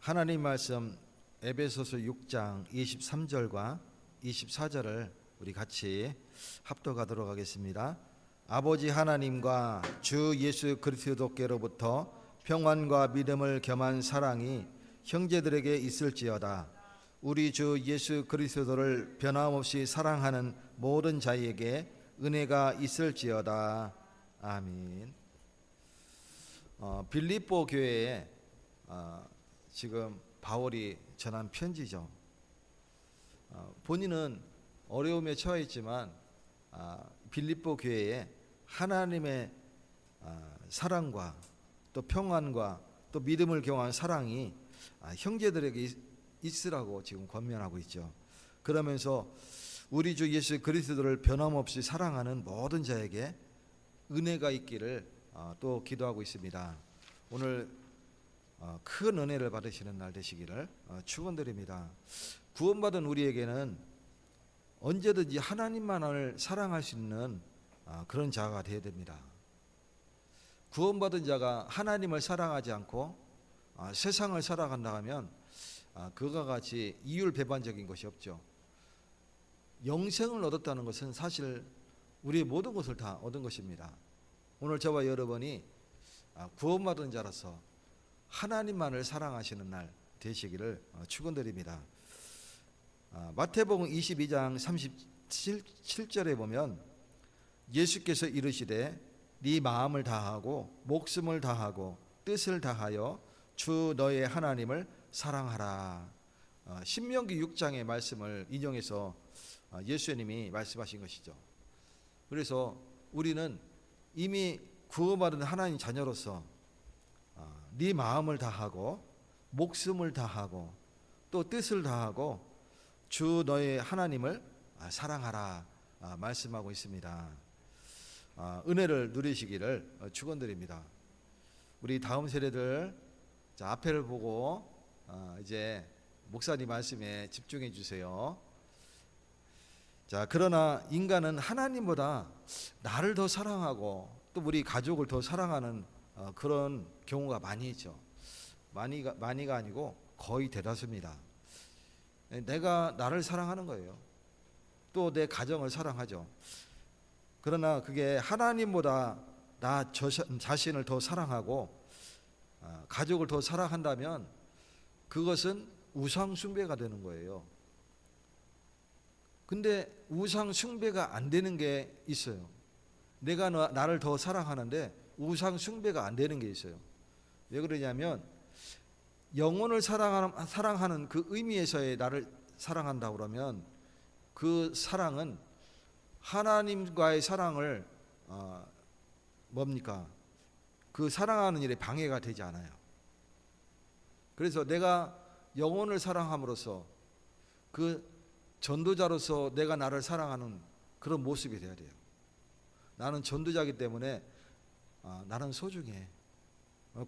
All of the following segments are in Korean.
하나님 말씀 에베소서 6장 23절과 24절을 우리 같이 합독하도록 하겠습니다. 아버지 하나님과 주 예수 그리스도께로부터 평안과 믿음을 겸한 사랑이 형제들에게 있을지어다. 우리 주 예수 그리스도를 변함없이 사랑하는 모든 자에게 은혜가 있을지어다. 아멘. 빌립보 교회에 지금 바울이 전한 편지죠. 본인은 어려움에 처해 있지만 빌립보 교회에 하나님의 사랑과 또 평안과 또 믿음을 경한 사랑이 형제들에게 있으라고 지금 권면하고 있죠. 그러면서 우리 주 예수 그리스도를 변함없이 사랑하는 모든 자에게 은혜가 있기를 또 기도하고 있습니다. 오늘 큰 은혜를 받으시는 날 되시기를 축원드립니다. 구원받은 우리에게는 언제든지 하나님만을 사랑할 수 있는 그런 자가 되어야 됩니다. 구원받은 자가 하나님을 사랑하지 않고 세상을 살아간다 하면 그와 같이 이율배반적인 것이 없죠. 영생을 얻었다는 것은 사실 우리의 모든 것을 다 얻은 것입니다. 오늘 저와 여러분이 구원받은 자로서 하나님만을 사랑하시는 날 되시기를 축원드립니다. 마태복음 22장 37절에 보면 예수께서 이르시되 네 마음을 다하고 목숨을 다하고 뜻을 다하여 주 너의 하나님을 사랑하라. 신명기 6장의 말씀을 인용해서 예수님이 말씀하신 것이죠. 그래서 우리는 이미 구원받은 하나님 자녀로서 네 마음을 다하고 목숨을 다하고 또 뜻을 다하고 주 너의 하나님을 사랑하라 말씀하고 있습니다. 은혜를 누리시기를 축원드립니다. 우리 다음 세대들 앞에를 보고 이제 목사님 말씀에 집중해 주세요. 그러나 인간은 하나님보다 나를 더 사랑하고 또 우리 가족을 더 사랑하는 그런 경우가 많이 있죠. 많이가 아니고 거의 대다수입니다. 내가 나를 사랑하는 거예요. 또 내 가정을 사랑하죠. 그러나 그게 하나님보다 나 자신을 더 사랑하고 가족을 더 사랑한다면 그것은 우상 숭배가 되는 거예요. 근데 우상 숭배가 안 되는 게 있어요. 내가 나를 더 사랑하는데 우상 숭배가 안 되는 게 있어요. 왜 그러냐면 영혼을 사랑하는 그 의미에서의 나를 사랑한다고 그러면 그 사랑은 하나님과의 사랑을 그 사랑하는 일에 방해가 되지 않아요. 그래서 내가 영혼을 사랑함으로써 그 전도자로서 내가 나를 사랑하는 그런 모습이 돼야 돼요. 나는 전도자이기 때문에 나는 소중해.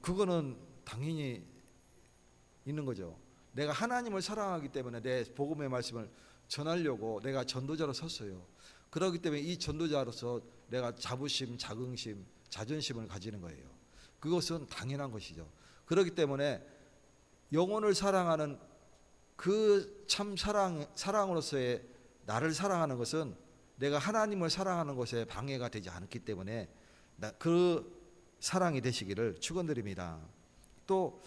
그거는 당연히 있는 거죠. 내가 하나님을 사랑하기 때문에 내 복음의 말씀을 전하려고 내가 전도자로 섰어요. 그렇기 때문에 이 전도자로서 내가 자부심, 자긍심, 자존심을 가지는 거예요. 그것은 당연한 것이죠. 그렇기 때문에 영혼을 사랑하는 그 참 사랑으로서의 나를 사랑하는 것은 내가 하나님을 사랑하는 것에 방해가 되지 않기 때문에 그 사랑이 되시기를 축원드립니다. 또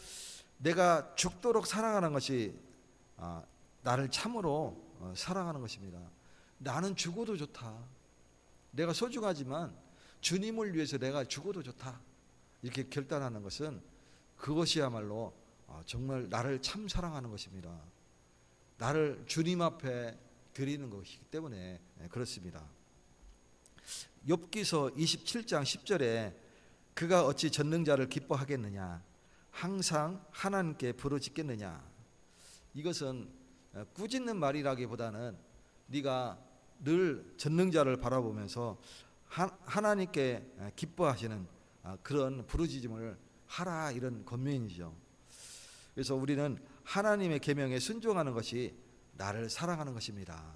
내가 죽도록 사랑하는 것이 나를 참으로 사랑하는 것입니다. 나는 죽어도 좋다. 내가 소중하지만 주님을 위해서 내가 죽어도 좋다. 이렇게 결단하는 것은 그것이야말로 정말 나를 참 사랑하는 것입니다. 나를 주님 앞에 드리는 것이기 때문에 그렇습니다. 욥기서 27장 10절에 그가 어찌 전능자를 기뻐하겠느냐 항상 하나님께 부르짖겠느냐. 이것은 꾸짖는 말이라기보다는 네가 늘 전능자를 바라보면서 하나님께 기뻐하시는 그런 부르짖음을 하라 이런 권면이죠. 그래서 우리는 하나님의 계명에 순종하는 것이 나를 사랑하는 것입니다.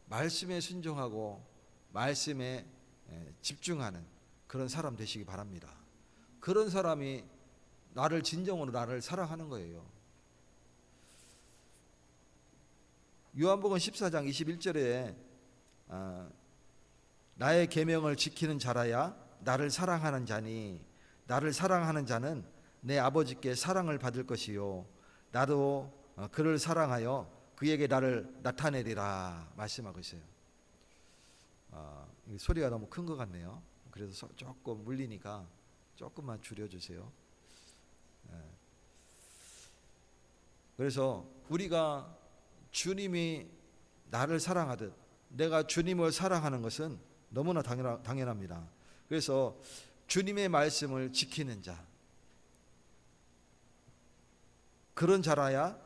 말씀에 순종하고 말씀에 집중하는 그런 사람 되시기 바랍니다. 그런 사람이 나를 진정으로 나를 사랑하는 거예요. 요한복음 14장 21절에 나의 계명을 지키는 자라야 나를 사랑하는 자니 나를 사랑하는 자는 내 아버지께 사랑을 받을 것이요 나도 그를 사랑하여 그에게 나를 나타내리라 말씀하고 있어요. 소리가 너무 큰 것 같네요. 그래서 조금 물리니까 조금만 줄여주세요. 그래서 우리가 주님이 나를 사랑하듯 내가 주님을 사랑하는 것은 너무나 당연합니다. 그래서 주님의 말씀을 지키는 자, 그런 자라야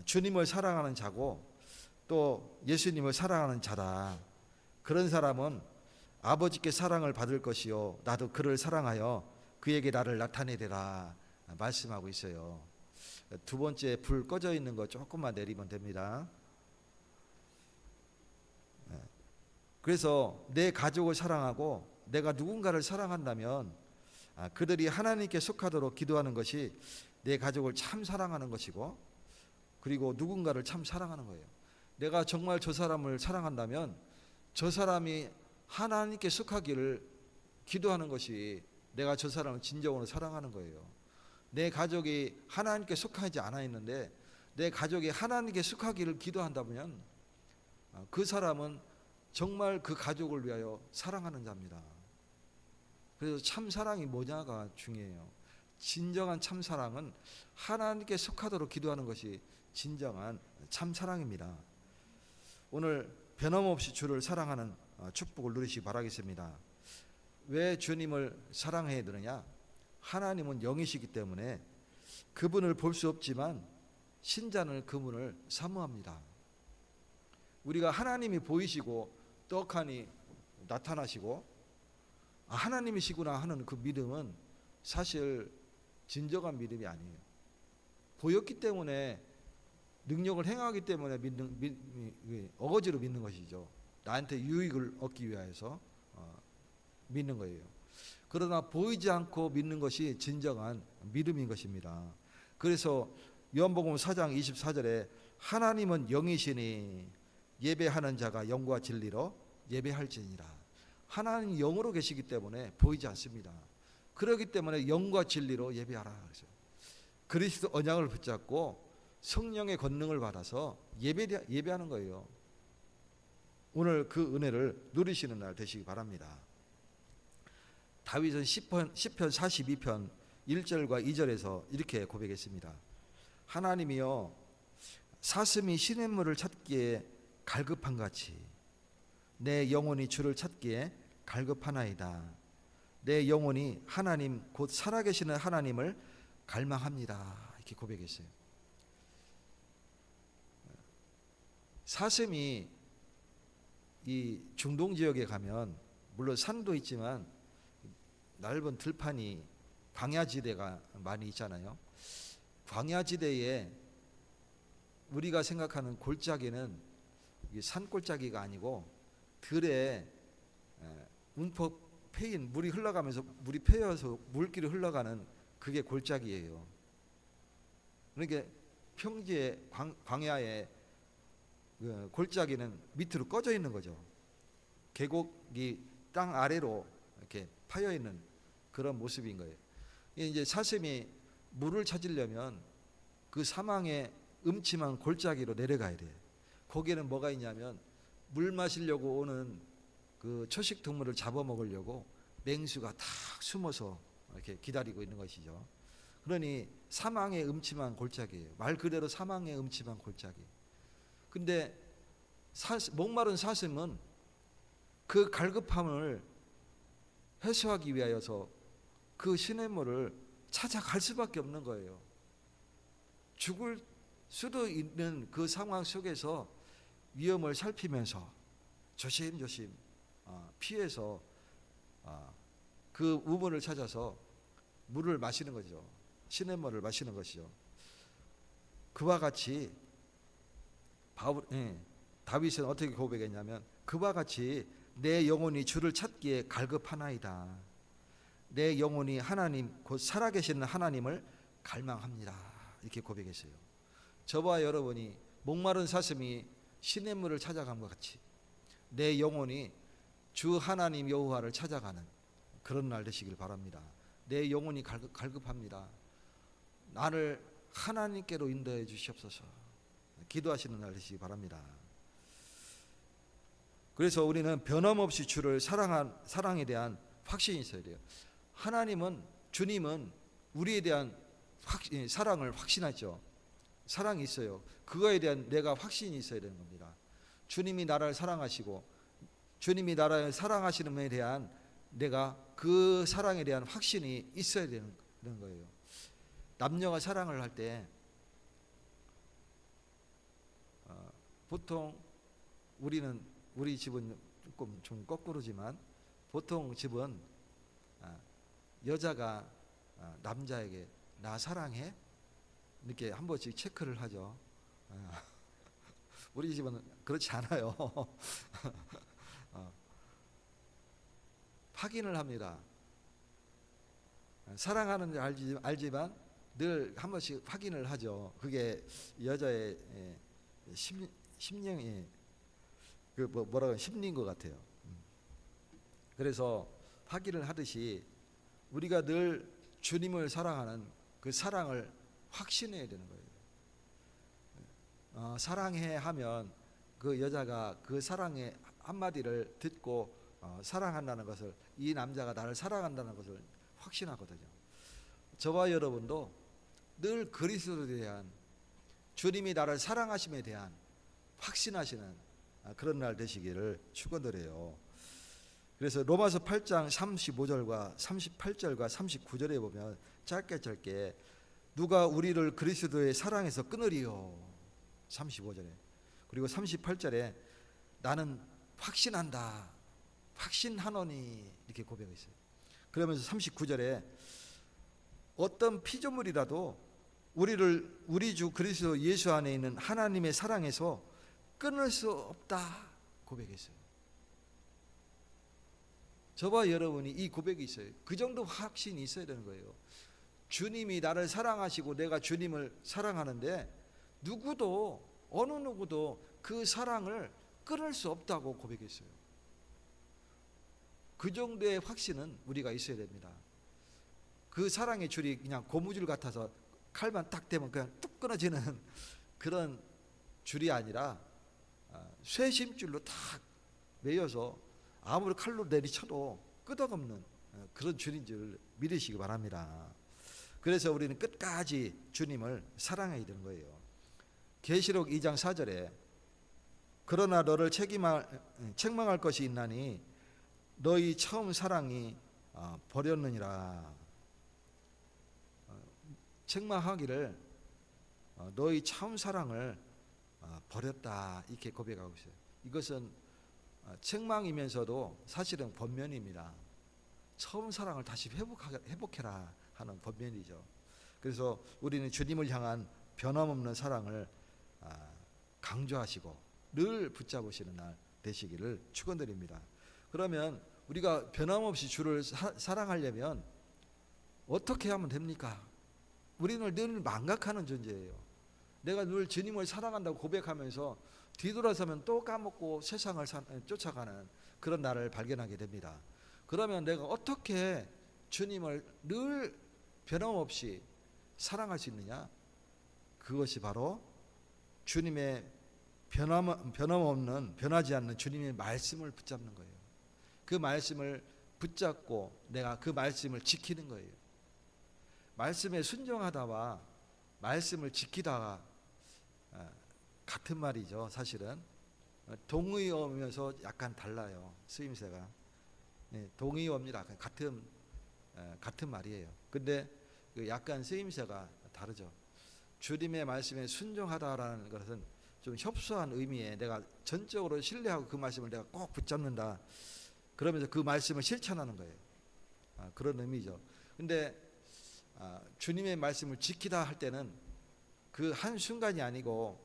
주님을 사랑하는 자고 또 예수님을 사랑하는 자다. 그런 사람은 아버지께 사랑을 받을 것이요 나도 그를 사랑하여 그에게 나를 나타내리라 말씀하고 있어요. 두 번째 불 꺼져 있는 거 조금만 내리면 됩니다. 그래서 내 가족을 사랑하고 내가 누군가를 사랑한다면 그들이 하나님께 속하도록 기도하는 것이 내 가족을 참 사랑하는 것이고 그리고 누군가를 참 사랑하는 거예요. 내가 정말 저 사람을 사랑한다면 저 사람이 하나님께 속하기를 기도하는 것이 내가 저 사람을 진정으로 사랑하는 거예요. 내 가족이 하나님께 속하지 않아 있는데 내 가족이 하나님께 속하기를 기도한다면 그 사람은 정말 그 가족을 위하여 사랑하는 자입니다. 그래서 참 사랑이 뭐냐가 중요해요. 진정한 참 사랑은 하나님께 속하도록 기도하는 것이 진정한 참 사랑입니다. 오늘 변함없이 주를 사랑하는 축복을 누리시기 바라겠습니다. 왜 주님을 사랑해야 되느냐? 하나님은 영이시기 때문에 그분을 볼 수 없지만 신자는 그분을 사모합니다. 우리가 하나님이 보이시고 떡하니 나타나시고 하나님이시구나 하는 그 믿음은 사실 진정한 믿음이 아니에요. 보였기 때문에 능력을 행하기 때문에 어거지로 믿는 것이죠. 나한테 유익을 얻기 위해서 믿는 거예요. 그러나 보이지 않고 믿는 것이 진정한 믿음인 것입니다. 그래서 요한복음 4장 24절에 하나님은 영이시니 예배하는 자가 영과 진리로 예배할지니라. 하나님 영으로 계시기 때문에 보이지 않습니다. 그렇기 때문에 영과 진리로 예배하라. 그리스도 언약을 붙잡고 성령의 권능을 받아서 예배하는 거예요. 오늘 그 은혜를 누리시는 날 되시기 바랍니다. 다윗은 시편 42편 1절과 2절에서 이렇게 고백했습니다. 하나님이여 사슴이 시냇물을 찾기에 갈급한 같이 내 영혼이 주를 찾기에 갈급하나이다. 내 영혼이 하나님 곧 살아계시는 하나님을 갈망합니다. 이렇게 고백했어요. 사슴이 이 중동 지역에 가면 물론 산도 있지만 넓은 들판이 광야지대가 많이 있잖아요. 광야지대에 우리가 생각하는 골짜기는 산골짜기가 아니고 들에 움푹 패인 물이 흘러가면서 물이 패여서 물길이 흘러가는 그게 골짜기예요. 그러니까 평지에 광야에 골짜기는 밑으로 꺼져 있는 거죠. 계곡이 땅 아래로 이렇게 파여 있는 그런 모습인 거예요. 이제 사슴이 물을 찾으려면 그 사망의 음침한 골짜기로 내려가야 돼요. 거기에는 뭐가 있냐면 물 마시려고 오는 그 초식 동물을 잡아먹으려고 맹수가 다 숨어서 이렇게 기다리고 있는 것이죠. 그러니 사망의 음침한 골짜기예요. 말 그대로 사망의 음침한 골짜기. 근데 목마른 사슴은 그 갈급함을 해소하기 위하여서 그 시냇물을 찾아갈 수밖에 없는 거예요. 죽을 수도 있는 그 상황 속에서 위험을 살피면서 조심조심 피해서 그 우물을 찾아서 물을 마시는 거죠. 시냇물을 마시는 것이죠. 그와 같이 다윗은 어떻게 고백했냐면 그와 같이 내 영혼이 주를 찾기에 갈급하나이다. 내 영혼이 하나님 곧 살아계시는 하나님을 갈망합니다. 이렇게 고백했어요. 저와 여러분이 목마른 사슴이 시냇물을 찾아감과 같이 내 영혼이 주 하나님 여호와를 찾아가는 그런 날 되시길 바랍니다. 내 영혼이 갈급합니다. 나를 하나님께로 인도해 주시옵소서. 기도하시는 날 되시기 바랍니다. 그래서 우리는 변함없이 주를 사랑에 대한 확신이 있어야 돼요. 주님은 우리에 대한 사랑을 확신하죠. 사랑이 있어요. 그거에 대한 내가 확신이 있어야 되는 겁니다. 주님이 나를 사랑하시고 주님이 나를 사랑하시는 것에 대한 내가 그 사랑에 대한 확신이 있어야 되는 거예요. 남녀가 사랑을 할 때 보통 우리 집은 조금 좀 거꾸로지만 보통 집은 여자가 남자에게 나 사랑해? 이렇게 한 번씩 체크를 하죠. 우리 집은 그렇지 않아요. 확인을 합니다. 사랑하는 줄 알지만 늘 한 번씩 확인을 하죠. 그게 여자의 심령이 심리인 것 같아요. 그래서 확인을 하듯이 우리가 늘 주님을 사랑하는 그 사랑을 확신해야 되는 거예요. 사랑해 하면 그 여자가 그 사랑의 한마디를 듣고 사랑한다는 것을, 이 남자가 나를 사랑한다는 것을 확신하거든요. 저와 여러분도 늘 그리스도에 대한, 주님이 나를 사랑하심에 대한 확신하시는 그런 날 되시기를 축원드려요. 그래서 로마서 8장 35절과 38절과 39절에 보면 짧게 누가 우리를 그리스도의 사랑에서 끊으리요, 35절에. 그리고 38절에 나는 확신한다, 확신하노니, 이렇게 고백했어요. 그러면서 39절에 어떤 피조물이라도 우리 주 그리스도 예수 안에 있는 하나님의 사랑에서 끊을 수 없다 고백했어요. 저와 여러분이 이 고백이 있어요. 그 정도 확신이 있어야 되는 거예요. 주님이 나를 사랑하시고 내가 주님을 사랑하는데 어느 누구도 그 사랑을 끊을 수 없다고 고백했어요. 그 정도의 확신은 우리가 있어야 됩니다. 그 사랑의 줄이 그냥 고무줄 같아서 칼만 딱 대면 그냥 뚝 끊어지는 그런 줄이 아니라 쇠심줄로 딱 매여서 아무리 칼로 내리쳐도 끄덕없는 그런 줄인 줄 믿으시기 바랍니다. 그래서 우리는 끝까지 주님을 사랑해야 되는 거예요. 계시록 2장 4절에 그러나 너를 책망할 것이 있나니 너희 처음 사랑이 버렸느니라. 책망하기를 너희 처음 사랑을 버렸다, 이렇게 고백하고 있어요. 이것은 책망이면서도 사실은 번면입니다. 처음 사랑을 다시 회복해라 하는 번면이죠. 그래서 우리는 주님을 향한 변함없는 사랑을 강조하시고 늘 붙잡으시는 날 되시기를 축원드립니다. 그러면 우리가 변함없이 주를 사랑하려면 어떻게 하면 됩니까? 우리는 늘 망각하는 존재예요. 내가 늘 주님을 사랑한다고 고백하면서 뒤돌아서면 또 까먹고 세상을 쫓아가는 그런 나를 발견하게 됩니다. 그러면 내가 어떻게 주님을 늘 변함없이 사랑할 수 있느냐? 그것이 바로 주님의 변함없는, 변하지 않는 주님의 말씀을 붙잡는 거예요. 그 말씀을 붙잡고 내가 그 말씀을 지키는 거예요. 말씀에 순종하다와 말씀을 지키다가 같은 말이죠. 사실은 동의어면서 약간 달라요. 쓰임새가 동의어입니다. 같은 말이에요. 근데 약간 쓰임새가 다르죠. 주님의 말씀에 순종하다라는 것은 좀 협소한 의미에 내가 전적으로 신뢰하고 그 말씀을 내가 꼭 붙잡는다, 그러면서 그 말씀을 실천하는 거예요. 그런 의미죠. 근데 주님의 말씀을 지키다 할 때는 그 한순간이 아니고,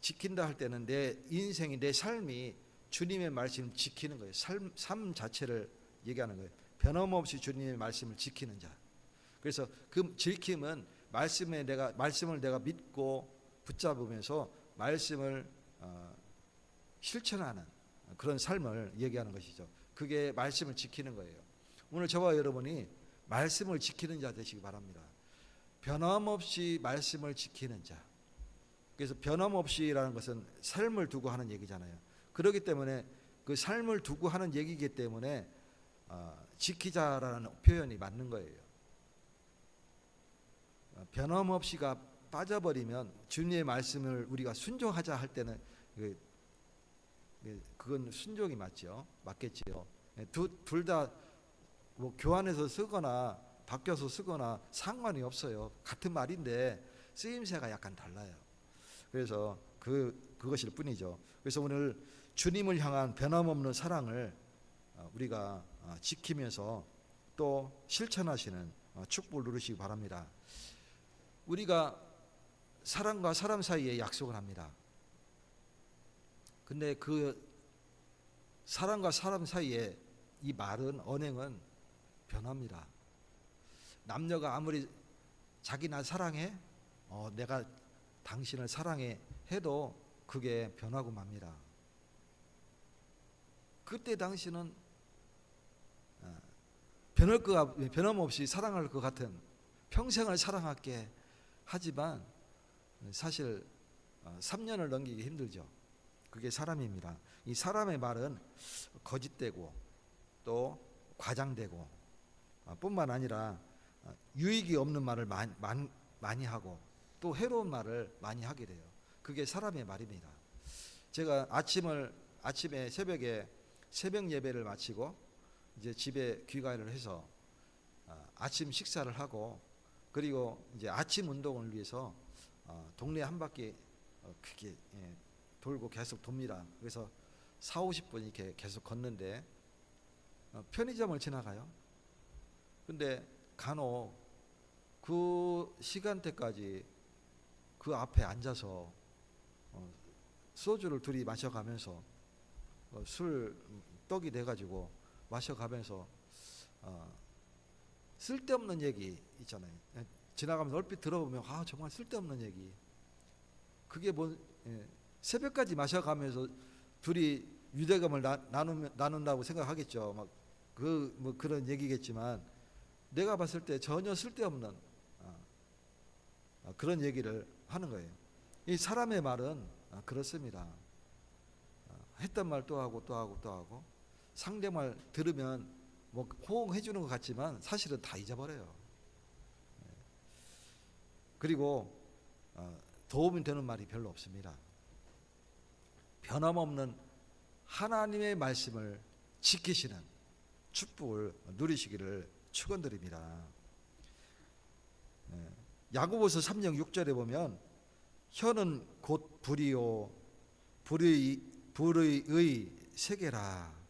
지킨다 할 때는 내 인생이, 내 삶이 주님의 말씀을 지키는 거예요. 삶 자체를 얘기하는 거예요. 변함없이 주님의 말씀을 지키는 자. 그래서 그 지킴은 말씀을 내가 믿고 붙잡으면서 말씀을 실천하는 그런 삶을 얘기하는 것이죠. 그게 말씀을 지키는 거예요. 오늘 저와 여러분이 말씀을 지키는 자 되시기 바랍니다. 변함없이 말씀을 지키는 자. 그래서 변함없이라는 것은 삶을 두고 하는 얘기잖아요. 그렇기 때문에 그 삶을 두고 하는 얘기이기 때문에 지키자라는 표현이 맞는 거예요. 변함없이가 빠져버리면 주님의 말씀을 우리가 순종하자 할 때는 그건 순종이 맞겠지요. 둘 다 뭐 교환해서 쓰거나 바뀌어서 쓰거나 상관이 없어요. 같은 말인데 쓰임새가 약간 달라요. 그래서 그것일 뿐이죠. 그래서 오늘 주님을 향한 변함없는 사랑을 우리가 지키면서 또 실천하시는 축복을 누리시기 바랍니다. 우리가 사람과 사람 사이에 약속을 합니다. 근데 그 사람과 사람 사이에 이 말은, 언행은 변합니다. 남녀가 아무리 자기 나 사랑해, 내가 당신을 사랑해 해도 그게 변하고 맙니다. 그때 당신은 변함없이 사랑할 것 같은, 평생을 사랑할게 하지만 사실 3년을 넘기기 힘들죠. 그게 사람입니다. 이 사람의 말은 거짓되고 또 과장되고 뿐만 아니라 유익이 없는 말을 많이 하고 또 해로운 말을 많이 하게 돼요. 그게 사람의 말입니다. 제가 아침에 새벽에 새벽 예배를 마치고 이제 집에 귀가를 해서 아침 식사를 하고 그리고 이제 아침 운동을 위해서 동네 한 바퀴 크게 돌고 계속 돕니다. 그래서 40-50분 이렇게 계속 걷는데 편의점을 지나가요. 근데 간혹 그 시간대까지 그 앞에 앉아서 소주를 둘이 마셔가면서 술 떡이 돼가지고 마셔가면서 쓸데없는 얘기 있잖아요. 지나가면서 얼핏 들어보면 정말 쓸데없는 얘기. 그게 새벽까지 마셔가면서 둘이 유대감을 나눈다고 생각하겠죠. 뭐 그런 얘기겠지만 내가 봤을 때 전혀 쓸데없는 그런 얘기를 하는 거예요. 이 사람의 말은 그렇습니다. 했던 말 또 하고 또 하고 또 하고 상대말 들으면 뭐 호응해 주는 것 같지만 사실은 다 잊어버려요. 그리고 도움이 되는 말이 별로 없습니다. 변함없는 하나님의 말씀을 지키시는 축복을 누리시기를 축원드립니다. 야고보서 3장 6절에 보면 혀는 곧 불이요 불의 세계라.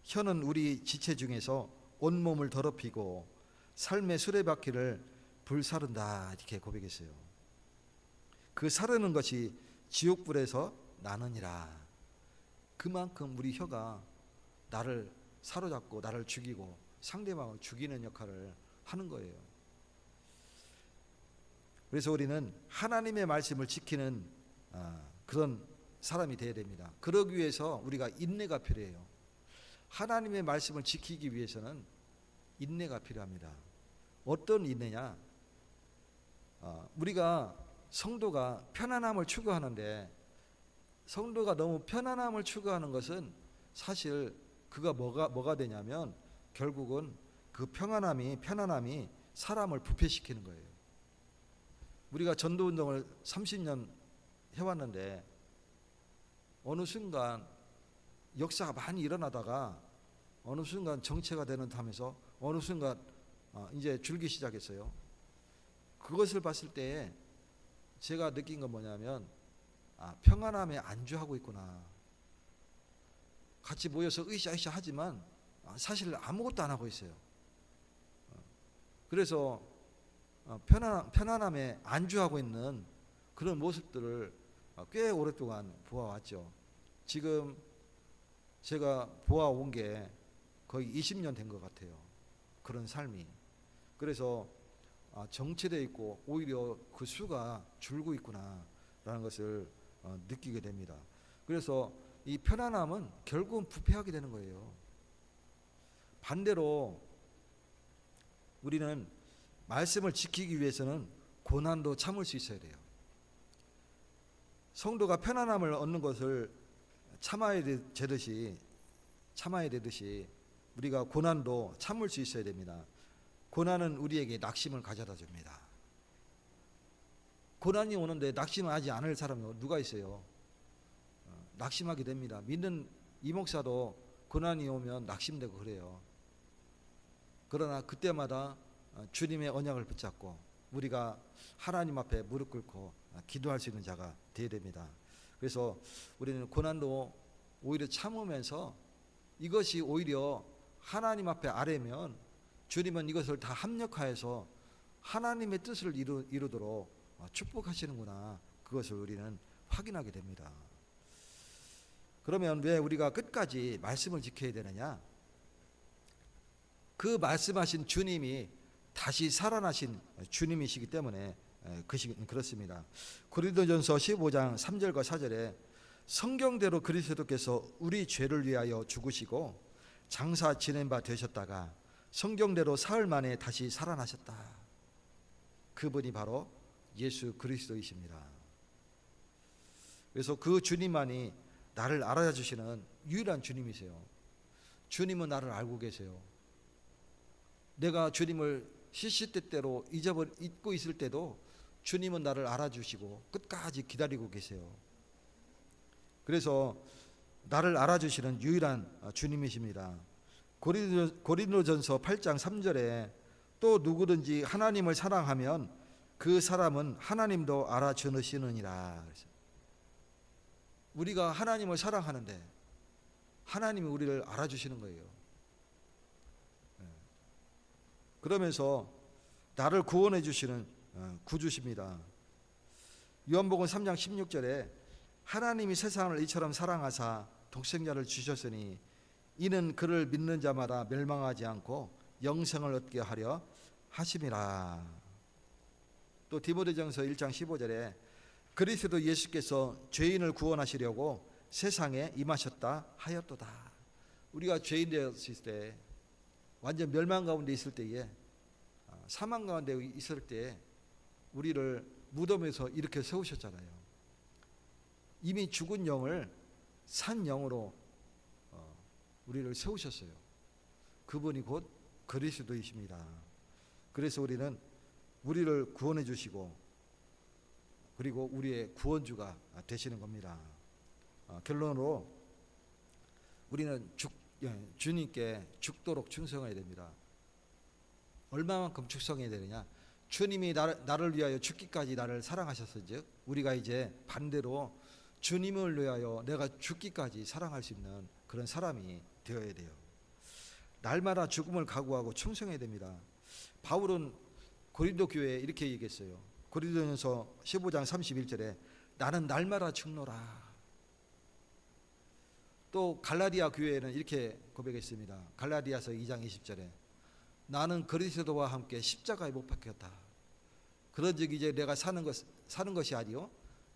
혀는 우리 지체 중에서 온몸을 더럽히고 삶의 수레바퀴를 불사른다 이렇게 고백했어요. 그 사르는 것이 지옥불에서 나느니라. 그만큼 우리 혀가 나를 사로잡고 나를 죽이고 상대방을 죽이는 역할을 하는 거예요. 그래서 우리는 하나님의 말씀을 지키는 그런 사람이 되어야 됩니다. 그러기 위해서 우리가 인내가 필요해요. 하나님의 말씀을 지키기 위해서는 인내가 필요합니다. 어떤 인내냐? 우리가 성도가 편안함을 추구하는데 성도가 너무 편안함을 추구하는 것은 사실 그가 뭐가 되냐면 결국은 그 편안함이 사람을 부패시키는 거예요. 우리가 전도운동을 30년 해왔는데 어느 순간 역사가 많이 일어나다가 어느 순간 정체가 되는 듯하면서 어느 순간 이제 줄기 시작했어요. 그것을 봤을 때 제가 느낀 건 뭐냐면 평안함에 안주하고 있구나. 같이 모여서 으쌰으쌰 하지만 사실 아무것도 안 하고 있어요. 그래서 편안함에 안주하고 있는 그런 모습들을 꽤 오랫동안 보아왔죠. 지금 제가 보아온 게 거의 20년 된 것 같아요. 그런 삶이. 그래서 정체되어 있고 오히려 그 수가 줄고 있구나라는 것을 느끼게 됩니다. 그래서 이 편안함은 결국은 부패하게 되는 거예요. 반대로 우리는 말씀을 지키기 위해서는 고난도 참을 수 있어야 돼요. 성도가 편안함을 얻는 것을 참아야 되듯이 우리가 고난도 참을 수 있어야 됩니다. 고난은 우리에게 낙심을 가져다 줍니다. 고난이 오는데 낙심하지 않을 사람이 누가 있어요? 낙심하게 됩니다. 믿는 이 목사도 고난이 오면 낙심되고 그래요. 그러나 그때마다 주님의 언약을 붙잡고 우리가 하나님 앞에 무릎 꿇고 기도할 수 있는 자가 되어야 됩니다. 그래서 우리는 고난도 오히려 참으면서 이것이 오히려 하나님 앞에 아뢰면 주님은 이것을 다 합력하여서 하나님의 뜻을 이루도록 축복하시는구나, 그것을 우리는 확인하게 됩니다. 그러면 왜 우리가 끝까지 말씀을 지켜야 되느냐? 그 말씀하신 주님이 다시 살아나신 주님이시기 때문에 그렇습니다. 고린도전서 15장 3절과 4절에 성경대로 그리스도께서 우리 죄를 위하여 죽으시고 장사 지낸 바 되셨다가 성경대로 사흘 만에 다시 살아나셨다. 그분이 바로 예수 그리스도이십니다. 그래서 그 주님만이 나를 알아주시는 유일한 주님이세요. 주님은 나를 알고 계세요. 내가 주님을 시시때때로 잊고 있을 때도 주님은 나를 알아주시고 끝까지 기다리고 계세요. 그래서 나를 알아주시는 유일한 주님이십니다. 고린도전서 8장 3절에 또 누구든지 하나님을 사랑하면 그 사람은 하나님도 알아주시느니라. 우리가 하나님을 사랑하는데 하나님이 우리를 알아주시는 거예요. 그러면서 나를 구원해 주시는 구주십니다. 요한복음 3장 16절에 하나님이 세상을 이처럼 사랑하사 독생자를 주셨으니 이는 그를 믿는 자마다 멸망하지 않고 영생을 얻게 하려 하심이라. 또 디모데전서 1장 15절에 그리스도 예수께서 죄인을 구원하시려고 세상에 임하셨다 하였도다. 우리가 죄인 되었을 때, 완전 멸망 가운데 있을 때에, 사망 가운데 있을 때 우리를 무덤에서 이렇게 세우셨잖아요. 이미 죽은 영을 산 영으로 우리를 세우셨어요. 그분이 곧 그리스도이십니다. 그래서 우리는 우리를 구원해 주시고 그리고 우리의 구원주가 되시는 겁니다. 결론으로 우리는 주님께 죽도록 충성해야 됩니다. 얼마만큼 충성해야 되느냐? 주님이 나를 위하여 죽기까지 나를 사랑하셨은즉 우리가 이제 반대로 주님을 위하여 내가 죽기까지 사랑할 수 있는 그런 사람이 되어야 돼요. 날마다 죽음을 각오하고 충성해야 됩니다. 바울은 고린도 교회에 이렇게 얘기했어요. 고린도전서 15장 31절에 나는 날마다 죽노라. 또 갈라디아 교회에는 이렇게 고백했습니다. 갈라디아서 2장 20절에 나는 그리스도와 함께 십자가에 못 박혔다. 그런즉 이제 내가 사는 것이 아니요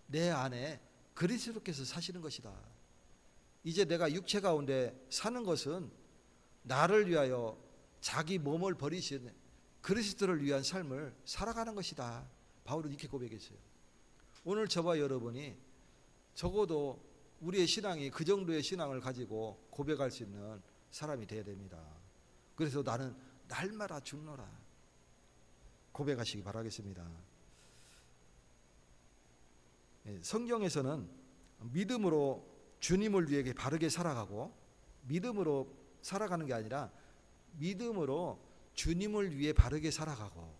내 안에 그리스도께서 사시는 것이다. 이제 내가 육체 가운데 사는 것은 나를 위하여 자기 몸을 버리신 그리스도를 위한 삶을 살아가는 것이다. 바울은 이렇게 고백했어요. 오늘 저와 여러분이 적어도 우리의 신앙이 그 정도의 신앙을 가지고 고백할 수 있는 사람이 되어야 됩니다. 그래서 나는 날마다 죽노라 고백하시기 바라겠습니다. 성경에서는 믿음으로 주님을 위해 바르게 살아가고 믿음으로 살아가는 게 아니라 믿음으로 주님을 위해 바르게 살아가고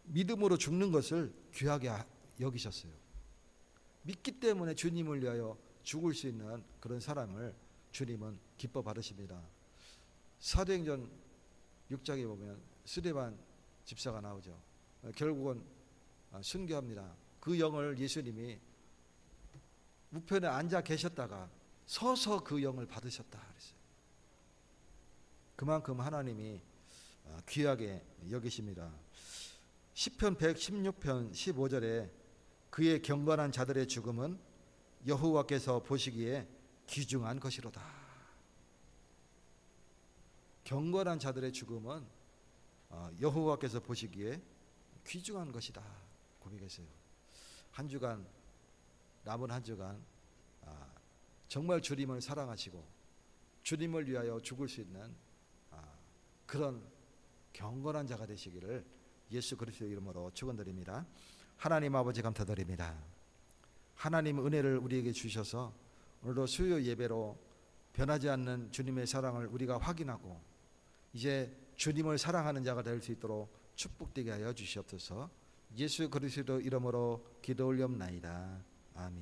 믿음으로 죽는 것을 귀하게 여기셨어요. 믿기 때문에 주님을 위하여 죽을 수 있는 그런 사람을 주님은 기뻐 받으십니다. 사도행전 6장에 보면 스데반 집사가 나오죠. 결국은 순교합니다. 그 영을 예수님이 우편에 앉아 계셨다가 서서 그 영을 받으셨다 그랬어요. 그만큼 하나님이 귀하게 여기십니다. 시편 116편 15절에 그의 경건한 자들의 죽음은 여호와께서 보시기에 귀중한 것이로다. 경건한 자들의 죽음은 여호와께서 보시기에 귀중한 것이다 고백했어요. 한 주간, 남은 한 주간 정말 주님을 사랑하시고 주님을 위하여 죽을 수 있는 그런 경건한 자가 되시기를 예수 그리스도의 이름으로 축원드립니다. 하나님 아버지 감사드립니다. 하나님 은혜를 우리에게 주셔서 오늘도 수요 예배로 변하지 않는 주님의 사랑을 우리가 확인하고 이제 주님을 사랑하는 자가 될 수 있도록 축복되게 하여 주시옵소서. 예수 그리스도 이름으로 기도 올리옵나이다. 아멘.